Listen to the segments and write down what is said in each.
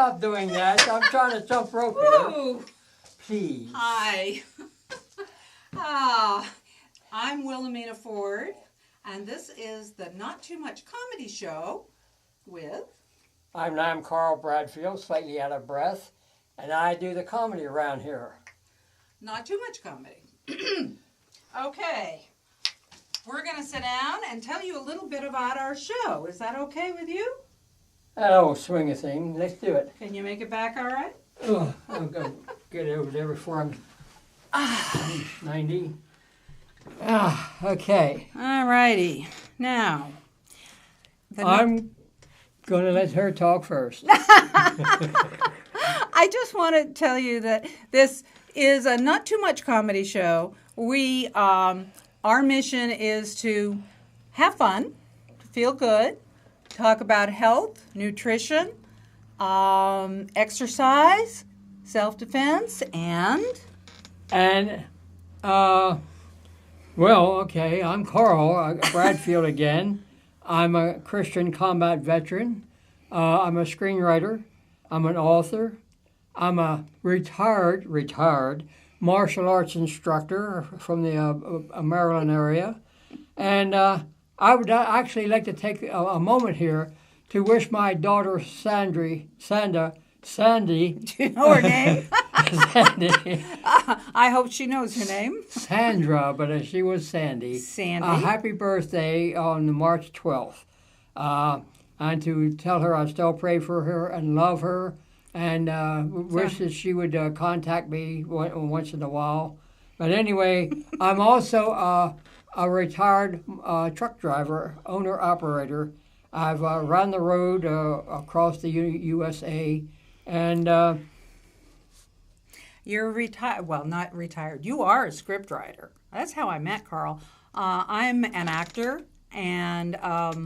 stop doing that. I'm trying to jump rope here. Woo! Please. Hi. I'm Wilhelmina Ford, and this is the Not Too Much Comedy Show with... I'm Carl Bradfield, slightly out of breath, and I do the comedy around here. Not Too Much Comedy. Okay. We're going to sit down and tell you a little bit about our show. Is that okay with you? That old swinger thing. Let's do it. Can you make it back all right? Oh, I'm going to get over there before I'm 90. Okay. All righty. Now, I'm going to let her talk first. I just want to tell you that this is a Not Too Much Comedy Show. We, our mission is to have fun, to feel good, talk about health, nutrition, exercise, self-defense, and... Well, okay, I'm Carl Bradfield again. I'm a Christian combat veteran. I'm a screenwriter. I'm an author. I'm a retired martial arts instructor from the Maryland area. And I would actually like to take a moment here to wish my daughter Sandy. Do you know her name? Sandy. I hope she knows her name. Sandra, but she was Sandy. Sandy. A happy birthday on March 12th. And to tell her I still pray for her and love her and wish that she would contact me once in a while. But anyway, I'm also a retired truck driver, owner-operator. I've run the road across the USA. And you're retired. Well, not retired. You are a scriptwriter. That's how I met Carl. I'm an actor and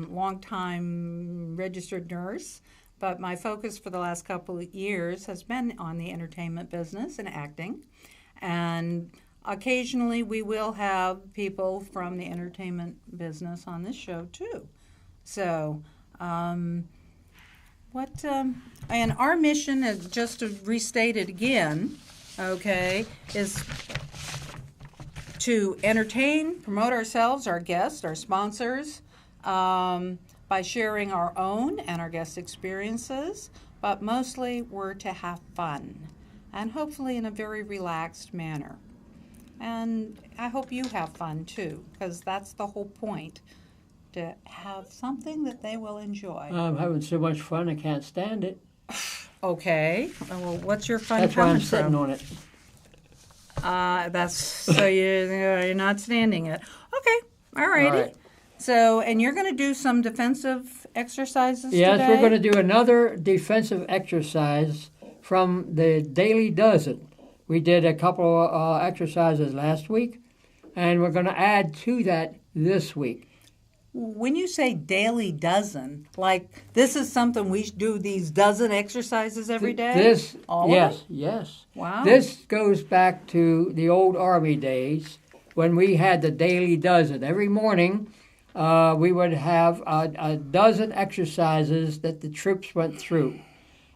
longtime registered nurse, but my focus for the last couple of years has been on the entertainment business and acting. And occasionally we will have people from the entertainment business on this show too. So, and our mission is, just to restate it again, okay, is to entertain, promote ourselves, our guests, our sponsors, by sharing our own and our guests' experiences, but mostly we're to have fun, and hopefully in a very relaxed manner. And I hope you have fun too, because that's the whole point. To have something that they will enjoy. I'm having so much fun I can't stand it. Okay. Well, what's your fun That's why coming I'm sitting from? on it. That's so you're not standing it. Okay. All righty. All right. So, and you're going to do some defensive exercises Yes, today? we're going to do another defensive exercise from the Daily Dozen. We did a couple exercises last week, and we're going to add to that this week. When you say daily dozen, like this is something we do these dozen exercises every day? All of it? Yes. Wow. This goes back to the old Army days when we had the Daily Dozen. Every morning we would have a dozen exercises that the troops went through.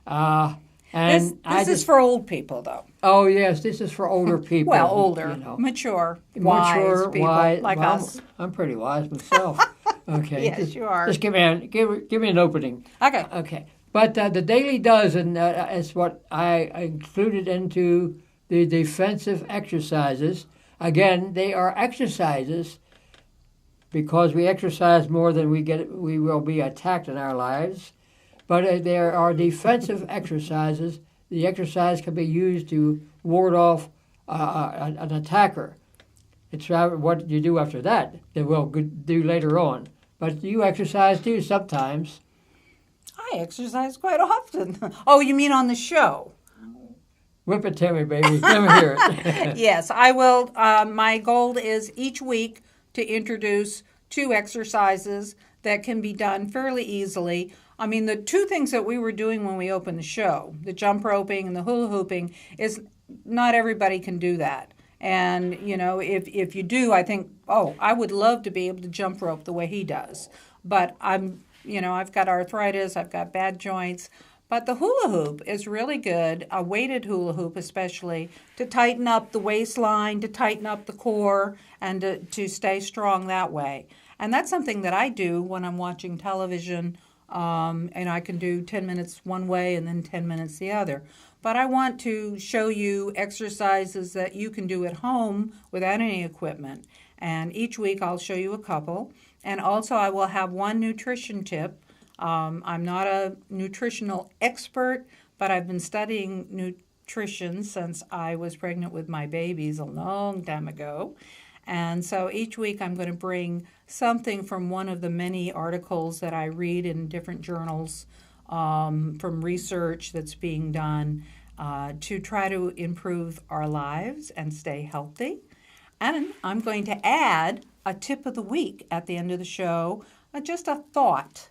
And this is for old people, though. Oh, yes, this is for older people. Well, older, you know. mature, wise people like us. I'm pretty wise myself. Okay. Yes, you are. Just give me an opening. Okay. Okay. But the Daily Dozen is what I included into the defensive exercises. Again, they are exercises because we exercise more than we will be attacked in our lives. But there are defensive exercises. The exercise can be used to ward off an attacker. It's what you do after that that we'll do later on. But you exercise too sometimes. I exercise quite often. Oh, you mean on the show? Whip it to me, baby. Let me hear it. Yes, I will. My goal is each week to introduce 2 exercises that can be done fairly easily. I mean, the 2 things that we were doing when we opened the show, the jump roping and the hula hooping, is not everybody can do that. And, you know, if you do, I think, oh, I would love to be able to jump rope the way he does. But I've got arthritis, I've got bad joints. But the hula hoop is really good, a weighted hula hoop especially, to tighten up the waistline, to tighten up the core, and to stay strong that way. And that's something that I do when I'm watching television, and I can do 10 minutes one way and then 10 minutes the other. But I want to show you exercises that you can do at home without any equipment. And each week I'll show you a couple. And also I will have one nutrition tip. I'm not a nutritional expert, but I've been studying nutrition since I was pregnant with my babies a long time ago. And so each week I'm going to bring something from one of the many articles that I read in different journals from research that's being done to try to improve our lives and stay healthy. And I'm going to add a tip of the week at the end of the show, just a thought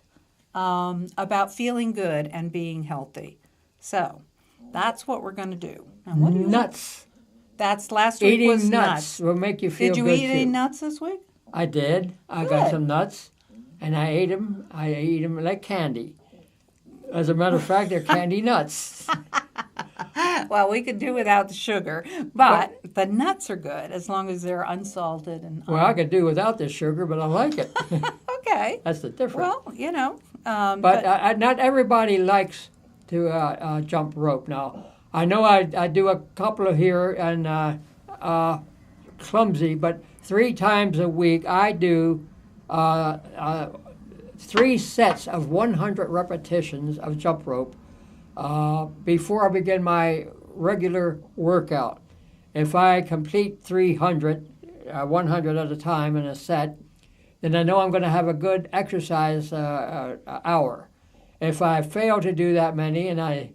about feeling good and being healthy. So that's what we're going to do. Now, what do you Nuts. That's last week Eating was nuts will make you feel Did you good eat too. any nuts this week? I did. I got some nuts, and I ate them. I ate them like candy. As a matter of fact, they're candy nuts. Well, we could do without the sugar, but the nuts are good as long as they're unsalted and. Well, I could do without the sugar, but I like it. Okay. That's the difference. Well, you know. But not everybody likes to jump rope. Now, I know I do a couple of here and clumsy, but 3 times a week I do 3 sets of 100 repetitions of jump rope before I begin my regular workout. If I complete 300, 100 at a time in a set, then I know I'm going to have a good exercise hour. If I fail to do that many, and I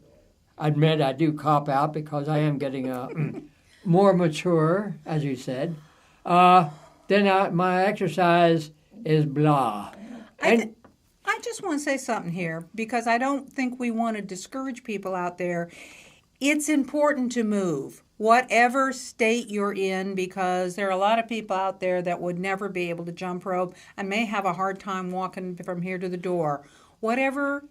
admit I do cop out because I am getting more mature, as you said, then my exercise is blah. I just want to say something here because I don't think we want to discourage people out there. It's important to move, whatever state you're in, because there are a lot of people out there that would never be able to jump rope and may have a hard time walking from here to the door. Whatever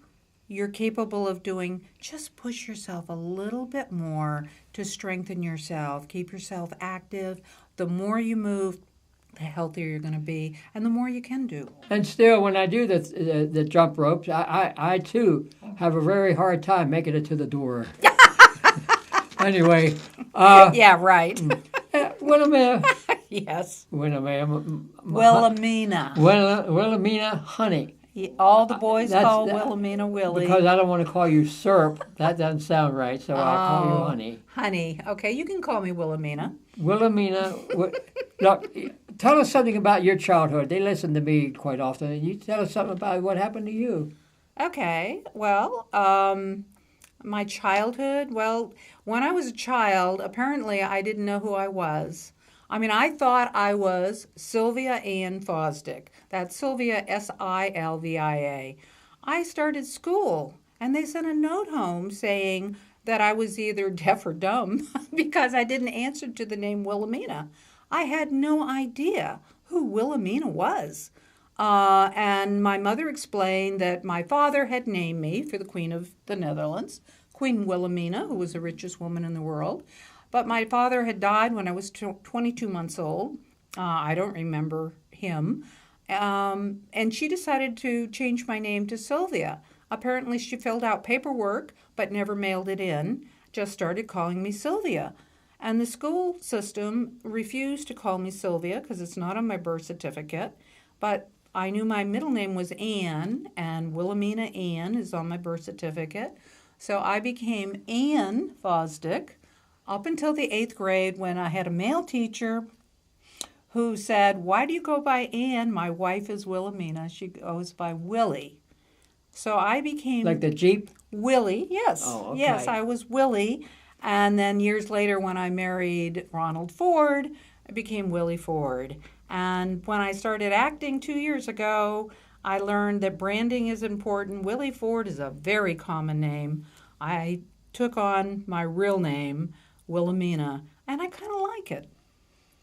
you're capable of doing, just push yourself a little bit more to strengthen yourself. Keep yourself active. The more you move, the healthier you're going to be, and the more you can do. And still, when I do the jump ropes, I too have a very hard time making it to the door. Anyway. Yeah, right. Wilhelmina. Yes. Wilhelmina. Wilhelmina Honey. All the boys call Wilhelmina Willie. Because I don't want to call you Syrup. That doesn't sound right, so I'll call you Honey. Honey. Okay, you can call me Wilhelmina. Wilhelmina. Look, tell us something about your childhood. They listen to me quite often. You tell us something about what happened to you. Okay. Well, my childhood, when I was a child, apparently I didn't know who I was. I mean, I thought I was Sylvia Ann Fosdick. That's Sylvia, Silvia. I started school, and they sent a note home saying that I was either deaf or dumb because I didn't answer to the name Wilhelmina. I had no idea who Wilhelmina was. And my mother explained that my father had named me for the Queen of the Netherlands, Queen Wilhelmina, who was the richest woman in the world. But my father had died when I was 22 months old. I don't remember him. And she decided to change my name to Sylvia. Apparently she filled out paperwork but never mailed it in, just started calling me Sylvia. And the school system refused to call me Sylvia because it's not on my birth certificate. But I knew my middle name was Ann, and Wilhelmina Ann is on my birth certificate. So I became Ann Fosdick up until the 8th grade when I had a male teacher who said, "Why do you go by Ann? My wife is Wilhelmina. She goes by Willie." So I became... Like the Jeep? Willie, yes. Oh, okay. Yes, I was Willie. And then years later when I married Ronald Ford, I became Willie Ford. And when I started acting 2 years ago, I learned that branding is important. Willie Ford is a very common name. I took on my real name, Wilhelmina, and I kind of like it.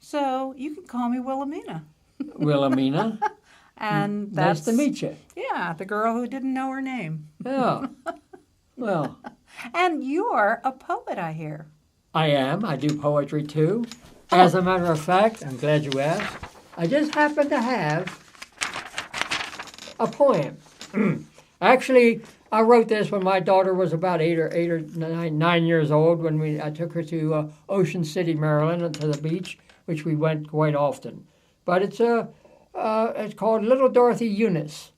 So you can call me Wilhelmina. Wilhelmina. And that's... Nice to meet you. Yeah, the girl who didn't know her name. Yeah. Well, And you're a poet, I hear. I am. I do poetry too. As a matter of fact, I'm glad you asked. I just happen to have a poem. Actually, I wrote this when my daughter was about 9 years old. When I took her to Ocean City, Maryland, and to the beach, which we went quite often. But it's called Little Dorothy Eunice.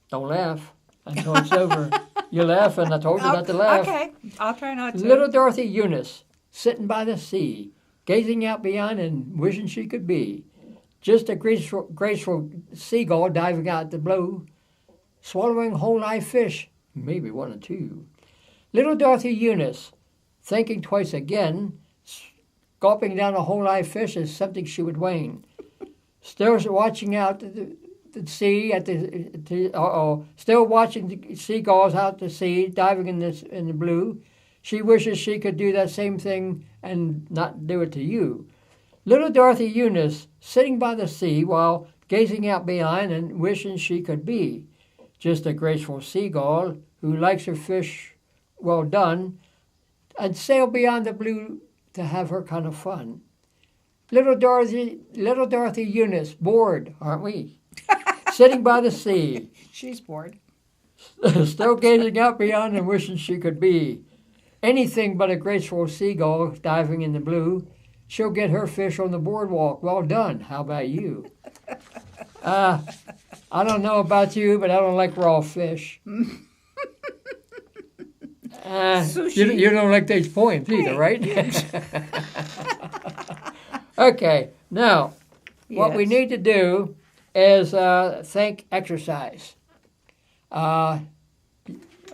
Don't laugh until it's over. You laugh, and I told you not to laugh. Okay, I'll try not to. Little Dorothy Eunice, sitting by the sea, gazing out beyond and wishing she could be just a graceful seagull diving out the blue, swallowing whole live fish, maybe one or two. Little Dorothy Eunice, thinking twice again, gulping down a whole live fish is something she would wane. Still watching out the sea still watching the seagulls out to sea, diving in the blue. She wishes she could do that same thing and not do it to you. Little Dorothy Eunice, sitting by the sea while gazing out beyond and wishing she could be just a graceful seagull who likes her fish well done and sail beyond the blue to have her kind of fun. Little Dorothy Eunice, bored, aren't we? Sitting by the sea. She's bored. Still gazing out beyond and wishing she could be anything but a graceful seagull diving in the blue. She'll get her fish on the boardwalk. Well done. How about you? I don't know about you, but I don't like raw fish. You don't like these poems either, right? Yes. Okay. Now, what we Yes. need to do is think exercise. Are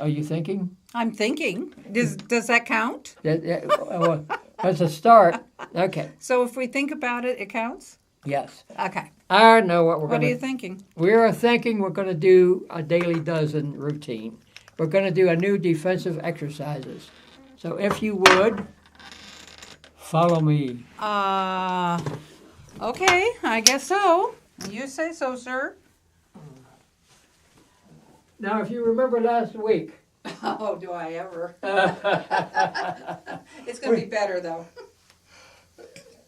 you thinking? I'm thinking. Does that count? Well, that's a start. Okay. So if we think about it, it counts? Yes. Okay. I know what we're What going are to you thinking? We are thinking we're going to do a daily dozen routine. We're going to do a new defensive exercises. So if you would, follow me. Okay, I guess so. You say so, sir. Now, if you remember last week, Oh, do I ever? It's going to be better, though.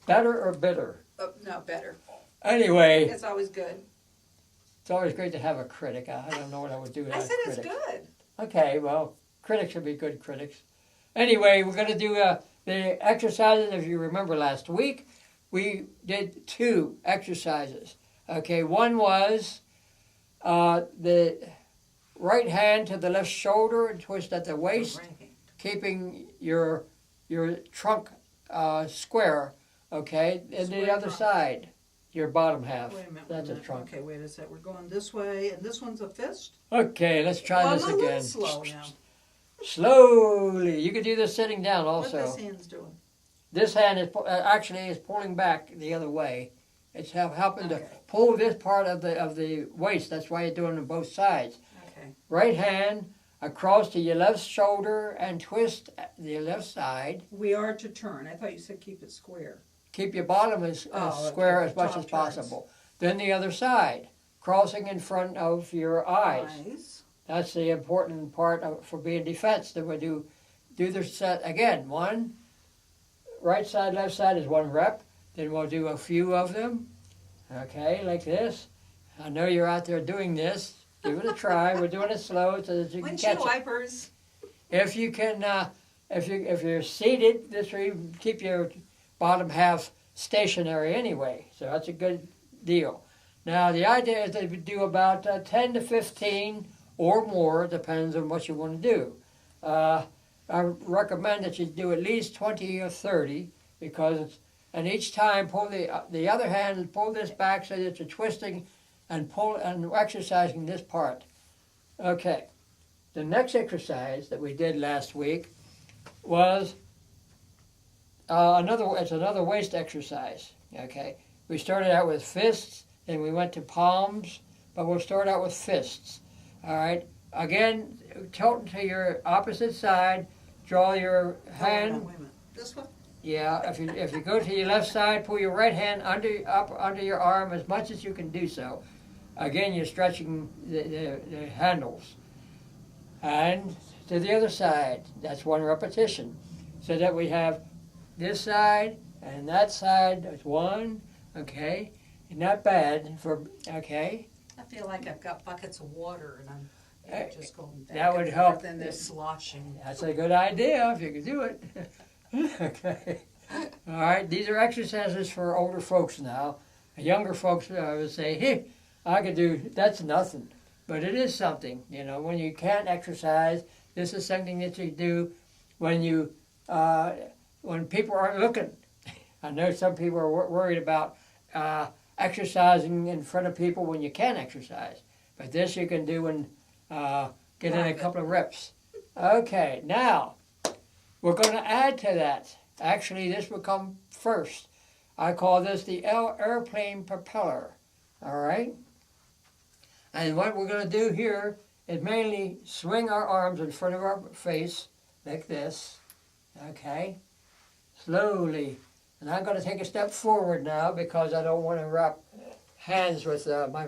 better or bitter? No, better. Anyway, It's always good. it's always great to have a critic. I don't know what I would do without I said a it's critic. good. Okay, well, critics should be good critics. Anyway, we're going to do the exercises. If you remember last week, we did 2 exercises. Okay, one was the right hand to the left shoulder and twist at the waist, keeping your trunk square. Okay, and the Square other trunk. side, your bottom half. Wait a minute. That's wait a minute. trunk. Okay, wait a sec. We're going this way, and this one's a fist? Okay, let's try Well, this I'm a little again. slow now. Slowly. You can do this sitting down What also. this hand's doing? This hand is actually is pulling back the other way. It's helping to Okay. pull this part of the waist. That's why you're doing it on both sides. Okay. Right hand across to your left shoulder and twist the left side. We are to turn. I thought you said keep it square. Keep your bottom as Oh, square okay. as much Top as turns. possible. Then the other side, crossing in front of your eyes. That's the important part for being defense. Then we do the set again. 1, right side, left side is 1 rep. Then we'll do a few of them. Okay, like this. I know you're out there doing this. Give it a try. We're doing it slow so that you can catch Windshield it. wipers. If you can, if you're seated, this way you keep your bottom half stationary anyway. So that's a good deal. Now the idea is that we do about 10 to 15 or more, depends on what you want to do. I recommend that you do at least 20 or 30 because and each time pull the other hand and pull this back so that you're twisting and pull and exercising this part. Okay. The next exercise that we did last week was another waist exercise. Okay. We started out with fists, then we went to palms, but we'll start out with fists. All right. Again, tilt to your opposite side. Draw your hand. Wait a minute. This one? Yeah. If you go to your left side, pull your right hand under your arm as much as you can do so. Again, you're stretching the handles. And to the other side. That's one repetition. So that we have this side and that side. That's one. Okay. Not bad for, okay. I feel like I've got buckets of water and I'm just going back. That would and help. forth and they're sloshing. That's a good idea if you could do it. Okay. All right. These are exercises for older folks now. Younger folks would say, hey, I could do, that's nothing. But it is something. You know, when you can't exercise, this is something that you do when you, when people aren't looking. I know some people are worried about exercising in front of people when you can't exercise. But this you can do when get in a couple of reps. Okay, now we're going to add to that. Actually, this will come first. I call this the airplane propeller. All right? And what we're going to do here is mainly swing our arms in front of our face like this. Okay? Slowly. And I'm going to take a step forward now because I don't want to wrap hands with my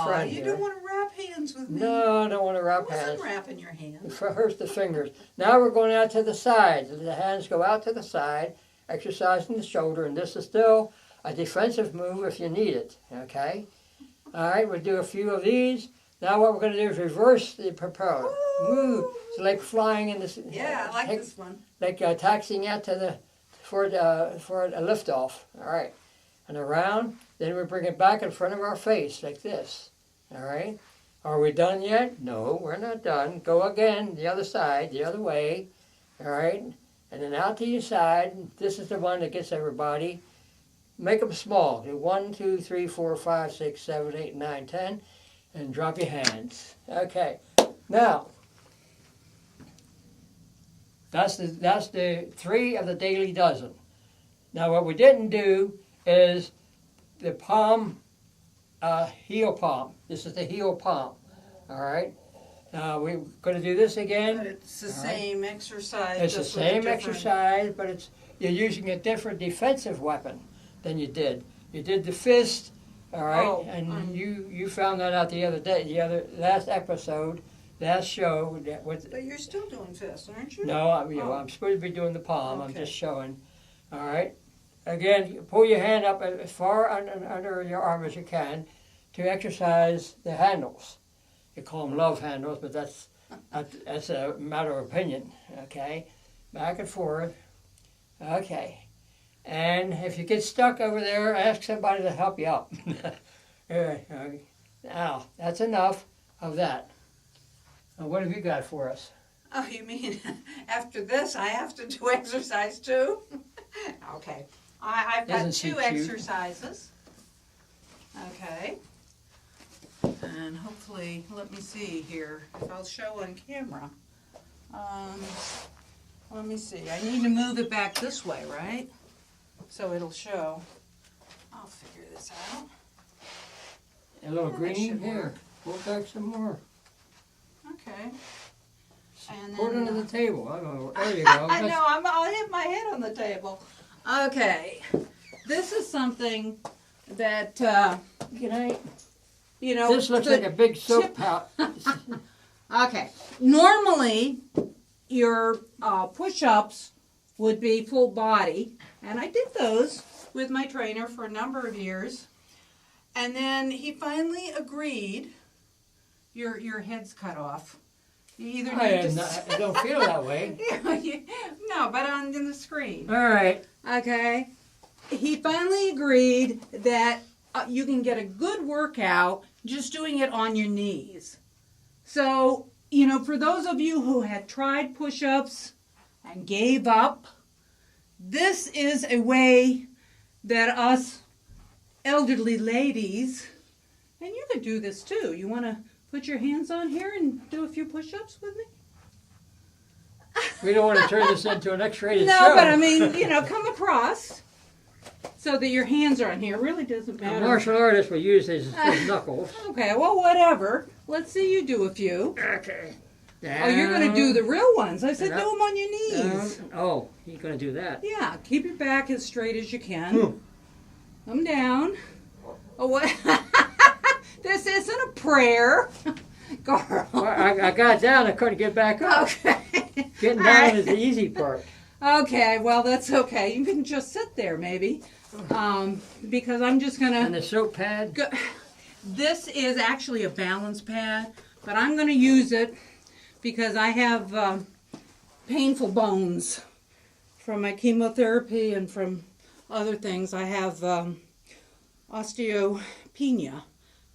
friend you here. don't want to wrap hands with me. No, I don't want to wrap I wasn't hands. wrapping your hands. First the fingers. Now we're going out to the sides. The hands go out to the side, exercising the shoulder, and this is still a defensive move if you need it. Okay? All right, we'll do a few of these. Now what we're going to do is reverse the propeller. Woo! It's like flying in this. Yeah, I like this one. Like taxiing out to the for a liftoff. All right, and around. Then we bring it back in front of our face like this. All right. Are we done yet? No, we're not done. Go again, the other side, the other way. All right, and then out to your side. This is the one that gets everybody. Make them small. Do 1, 2, 3, 4, 5, 6, 7, 8, 9, 10, and drop your hands. Okay. Now, that's the 3 of the daily dozen. Now, what we didn't do is the palm, heel palm. This is the heel palm. All right. Now we're going to do this again. But it's the same exercise. It's the just with a same different- exercise, but you're using a different defensive weapon than you did. You did the fist, all right, and you found that out the other day, last episode, last show. But you're still doing fists, aren't you? No, I'm supposed to be doing the palm. Okay. I'm just showing. All right. Again, you pull your hand up as far under your arm as you can to exercise the handles. You call them love handles, but that's a matter of opinion. Okay, back and forth. Okay, and if you get stuck over there, ask somebody to help you up. Now that's enough of that. Now, what have you got for us? Oh, you mean after this I have to do exercise too? Okay. I've got Isn't she 2 cute? exercises. Okay. And hopefully, let me see here, if I'll show on camera. Let me see, I need to move it back this way, right? So it'll show. I'll figure this out. A little That green should here. Pull back some more. Okay. And Put it then, under the table. I don't know. There you go. I know, I'll hit my head on the table. Okay, this is something that, Good night. you know. This looks the like a big soap tip- pouch. Okay, normally your push-ups would be full body, and I did those with my trainer for a number of years, and then he finally agreed. Your head's cut off. You either need I don't feel that way. No, but on the screen. All right. Okay. He finally agreed that you can get a good workout just doing it on your knees. So, you know, for those of you who had tried push-ups and gave up, this is a way that us elderly ladies, and you could do this too. You want to put your hands on here and do a few push-ups with me? We don't want to turn this into an X-rated No, show. but I mean, you know, come across so that your hands are on here. It really doesn't A matter. martial artist will use his knuckles. Okay, well, whatever. Let's see you do a few. Okay. Oh, you're going to do the real ones. I said Down. do them on your knees. Oh, he's going to do that. Yeah, keep your back as straight as you can. Hmm. Come down. Oh, what? This isn't a prayer. Carl. Well, I got down. I couldn't get back up. Okay. Getting All down right. is the easy part. Okay, well, that's okay. You can just sit there, maybe. Because I'm just going And to... the soap pad. This is actually a balance pad, but I'm going to use it because I have painful bones from my chemotherapy and from other things. I have osteopenia.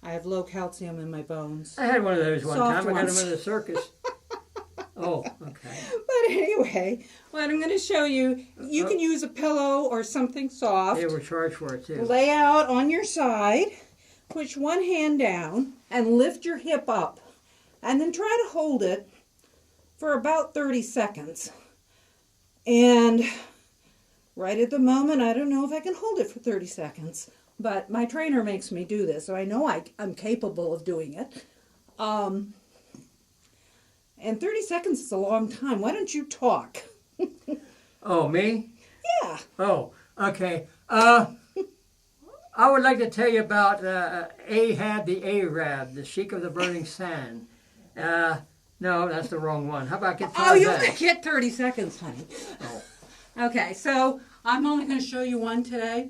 I have low calcium in my bones. I had one of those one Soft time. I got ones. them in the circus. Oh, okay. But anyway, what I'm going to show you, you can use a pillow or something soft. They were charged for it too. Lay out on your side, put one hand down, and lift your hip up. And then try to hold it for about 30 seconds. And right at the moment, I don't know if I can hold it for 30 seconds. But my trainer makes me do this, so I know I'm capable of doing it. And 30 seconds is a long time. Why don't you talk? Oh, me? Yeah. Oh, okay. I would like to tell you about Ahab the Arab, the Sheik of the Burning Sand. No, that's the wrong one. How about get Oh, you Tarzan? get 30 seconds, honey. Oh. Okay, so I'm only going to show you one today.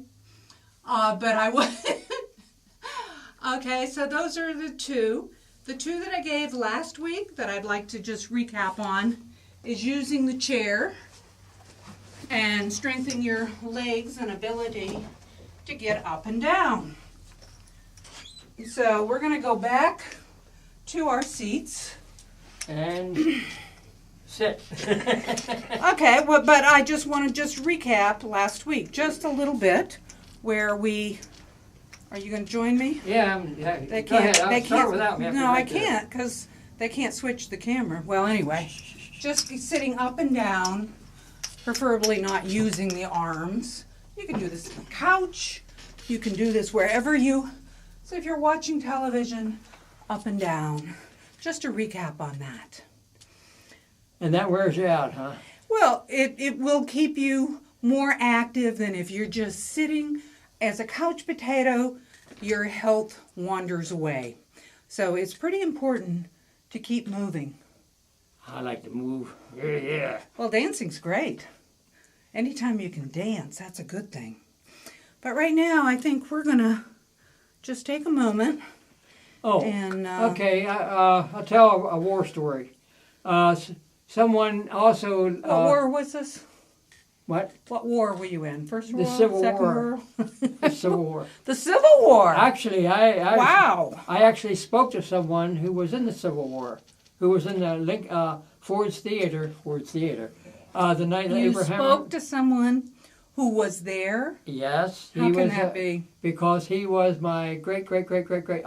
But I would. Okay, so those are the two. The two that I gave last week that I'd like to just recap on is using the chair and strengthen your legs and ability to get up and down. So we're going to go back to our seats. And sit. Okay, well, but I just want to just recap last week just a little bit where we. Are you going to join me? Yeah, They go ahead. can't. I'll They start can't. without me. No, I can't because they can't switch the camera. Well, anyway, just be sitting up and down, preferably not using the arms. You can do this on the couch. You can do this wherever you. So if you're watching television, up and down. Just a recap on that. And that wears you out, huh? Well, it will keep you more active than if you're just sitting as a couch potato. Your health wanders away. So it's pretty important to keep moving. I like to move. Yeah. Well, dancing's great. Anytime you can dance, that's a good thing. But right now, I think we're going to just take a moment. Oh, And, okay. I'll tell a war story. Someone also... What war was this? What? What war were you in? First The World? Civil Second War. World? The Civil War. The Civil War! Actually, Wow! I actually spoke to someone who was in the Civil War, who was in the Ford's Theater, the night that You Abraham... spoke to someone who was there? Yes. How can that be? Because he was my great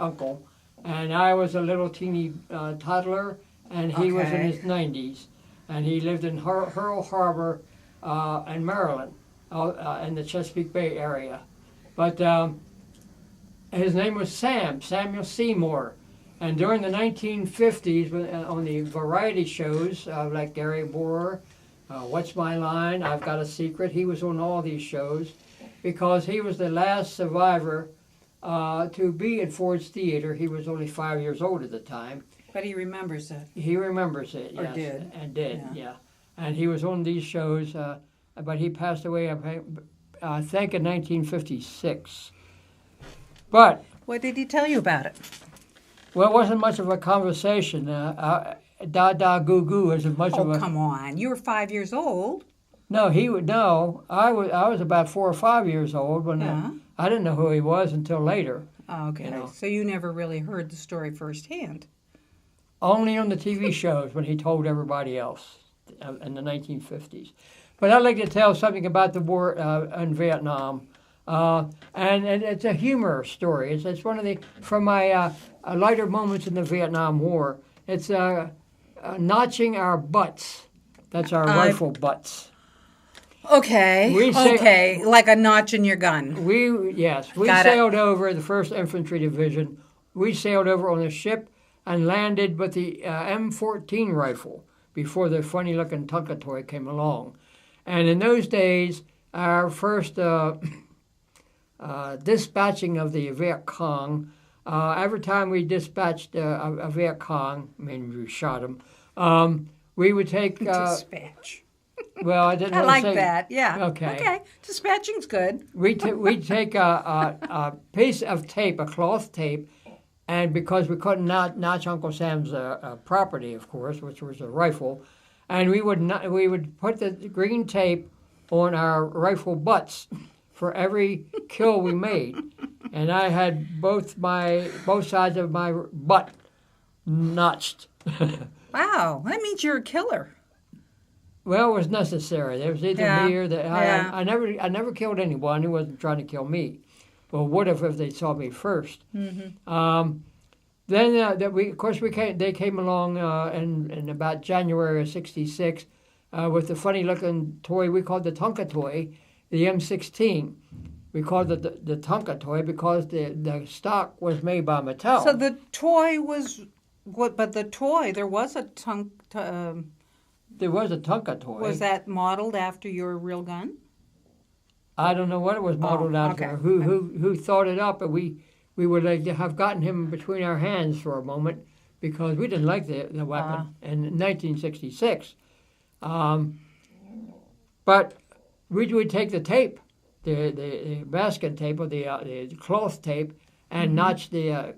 uncle, and I was a little teeny toddler, and he was in Okay. his 90s, and he lived in Pearl Harbor in Maryland, in the Chesapeake Bay area. But his name was Samuel Seymour. And during the 1950s, on the variety shows like Gary Bohr, What's My Line, I've Got a Secret, he was on all these shows because he was the last survivor to be at Ford's Theater. He was only 5 years old at the time. But he remembers it. He remembers it, Or yes. did. And did, Yeah. yeah. And he was on these shows, but he passed away, I think, in 1956. But, What did he tell you about it? well, it wasn't much of a conversation. Da goo goo isn't much of Oh, a... come on. You were 5 years old. No, he would no. I was about 4 or 5 years old when Yeah. I didn't know who he was until later. Oh, okay. You know. So you never really heard the story firsthand. Only on the TV shows when he told everybody else in the 1950s. But I'd like to tell something about the war in Vietnam. And it's a humor story. It's one of the, from my lighter moments in the Vietnam War. It's notching our butts. That's our rifle butts. Okay. We say- Okay. Like a notch in your gun. We Got it. sailed over the 1st Infantry Division. We sailed over on a ship and landed with the M14 rifle before the funny-looking Tonka toy came along. And in those days, our first dispatching of the Viet Cong, every time we dispatched a Viet Cong, I mean, we shot him, we would take... Dispatch. Well, I didn't I want to like say... that. Yeah. Okay. Dispatching's good. We'd take a piece of tape, a cloth tape, and because we couldn't notch Uncle Sam's property, of course, which was a rifle, and we would put the green tape on our rifle butts for every kill we made, and I had both sides of my butt notched. Wow, that means you're a killer. Well, it was necessary. There was either me or I never killed anyone who wasn't trying to kill me. Well, would have if they saw me first. Mm-hmm. Then they came along in about January of '66 with the funny-looking toy we called the Tonka toy, the M16. We called it the Tonka toy because the stock was made by Mattel. So the toy was what? But the toy, there was a There was a Tonka toy. Was that modeled after your real gun? I don't know what it was modeled after. Okay. Who thought it up? But we would have gotten him between our hands for a moment because we didn't like the weapon in 1966. But we would take the tape, the basket tape or the cloth tape, and notch the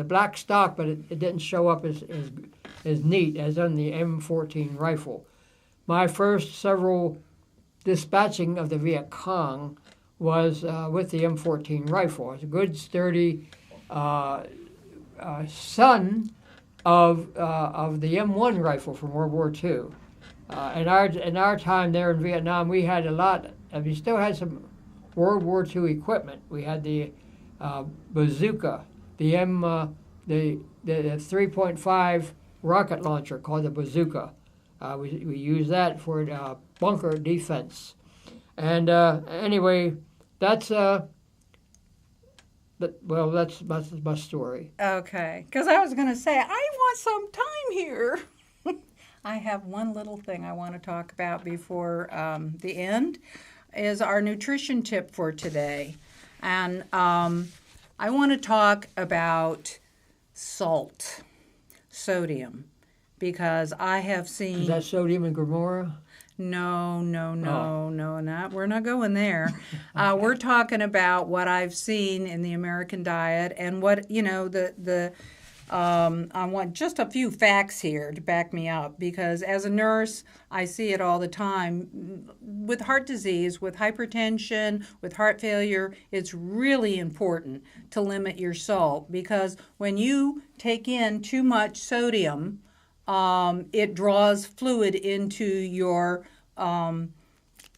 black stock, but it didn't show up as neat as on the M14 rifle. My first several dispatching of the Viet Cong was with the M14 rifle. It's a good, sturdy son of the M1 rifle from World War II. In our time there in Vietnam, we had a lot. We still had some World War II equipment. We had the bazooka, the 3.5 rocket launcher called the bazooka. We used that for bunker defense. And anyway, that's my story. Okay, because I was going to say, I want some time here. I have one little thing I want to talk about before the end, is our nutrition tip for today. And I want to talk about salt, sodium, because I have seen... Is that sodium and Gomorrah? No, we're not going there. We're talking about what I've seen in the American diet and what, I want just a few facts here to back me up, because as a nurse, I see it all the time. With heart disease, with hypertension, with heart failure, it's really important to limit your salt, because when you take in too much sodium, it draws fluid into your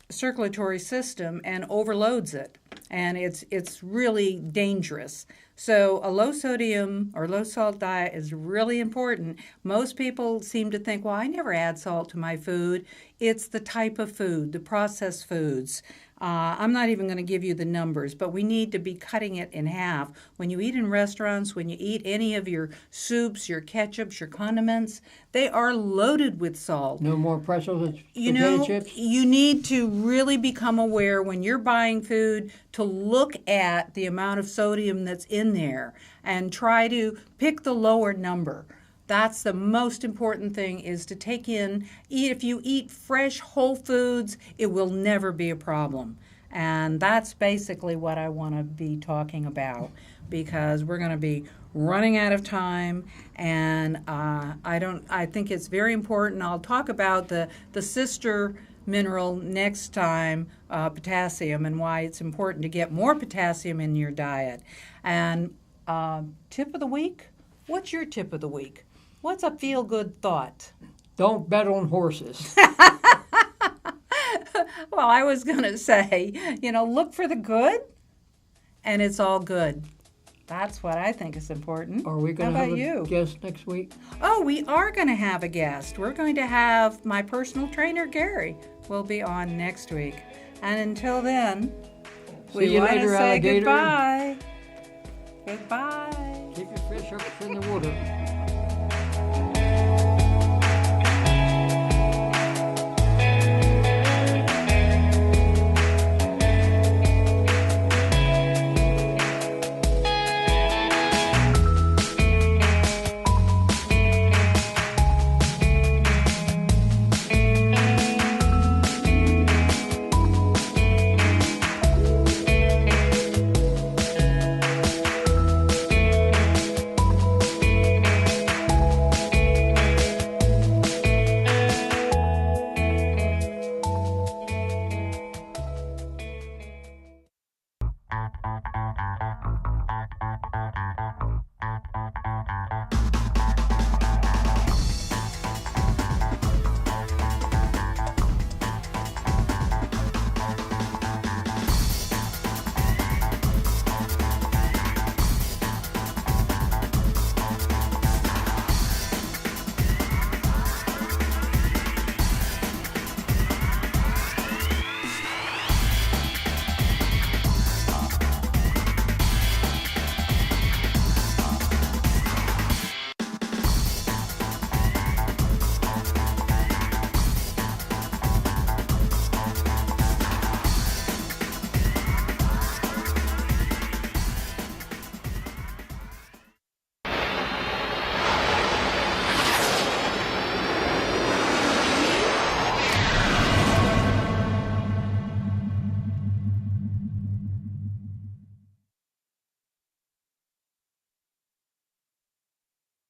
circulatory system and overloads it, and it's really dangerous. So a low sodium or low salt diet is really important. Most people seem to think, well, I never add salt to my food. It's the type of food, the processed foods. I'm not even going to give you the numbers, but we need to be cutting it in half. When you eat in restaurants, when you eat any of your soups, your ketchups, your condiments, they are loaded with salt. No more pretzels and potato chips? You need to really become aware when you're buying food to look at the amount of sodium that's in there and try to pick the lower number. That's the most important thing, is to take in, if you eat fresh whole foods, it will never be a problem. And that's basically what I want to be talking about, because we're going to be running out of time, and I think it's very important. I'll talk about the sister mineral next time, potassium, and why it's important to get more potassium in your diet. And tip of the week? What's your tip of the week? What's a feel-good thought? Don't bet on horses. Well, I was going to say, look for the good, and it's all good. That's what I think is important. Are we going to have a guest next week? Oh, we are going to have a guest. We're going to have my personal trainer, Gary, will be on next week. And until then, we want to say goodbye. Goodbye. Keep your fish up in the water.